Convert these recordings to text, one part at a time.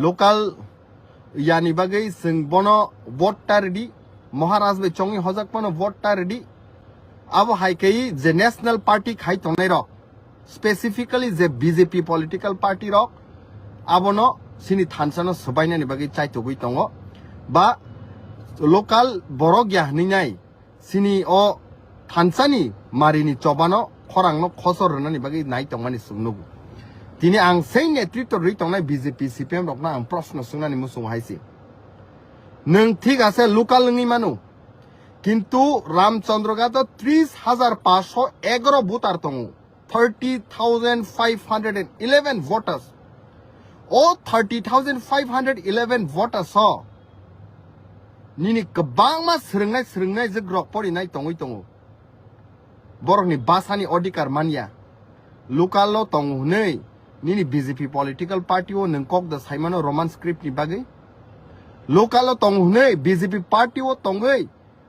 local yani bagai sing bono vote ta ready Maharashtra be chongi hojak bono vote ta ready abo haikei je national party khai tonai ro specifically je BJP political party ro abono sini thansano sabaina ni bagai chai togui tongo ba local borok ya ninai sini o thansani marini chobano khorangno khosor rani bagai nai tongmani sungnugu tini ang sei netritw rui tongnai BJP CPM rokna ang proshno sungnani musung haisi nung thik ase local ngi manu কিন্তু রামচন্দ্রগা তো 30,511 voter তঙ্গু 30,511 voters ও 30,511 voters নিনি কবাংমা স্রংনাই জগ্রক পড়িনাই তঙ্গই তঙ্গু বরকনি বাসানি অধিকার মানিয়া local তঙ্গু nei নিনি BJP political party ও নংকক দ সাইমানো Roman script नि बागै local তঙ্গু nei BJP party O তঙ্গই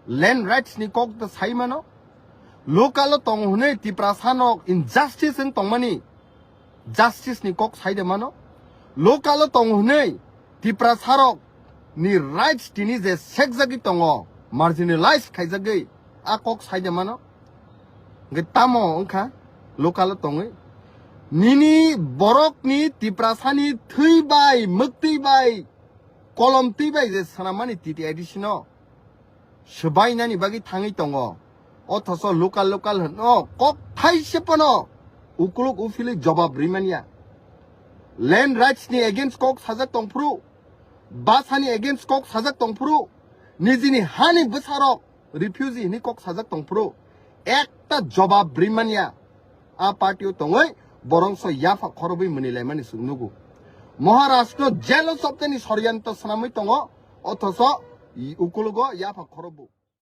land rights ni kok the saimano local tong hune tiprasano injustice in tongmani justice ni kok saide mano local tong hune tiprasaro ni rights tini je sekjagi tongo marginalized khaijagi a kok saide mano getamo ongkha local tongi nini borok ni tiprasani theibai muktibai kolom tibai je sanamani titi additional সবাইনানি বাকি থাঙি দङ অথচ local হনো cock থাইसेपनो उकुलुक उफिलि जवाब रिमानिया land rights नि against cock साजाक दंफ्रु बासानि against cock साजाक दंफ्रु निजिनि हानि बसारक refugee नि cock साजाक दंफ्रु একটা जवाब रिमानिया आ पार्टियो दङै बरंस याफा खरबै मनिलायमानि सुनुगु महाराष्ट्र जेल सप्तानि षड्यन्त्र सानामै दङ अथच उकुलुग याफा खरबु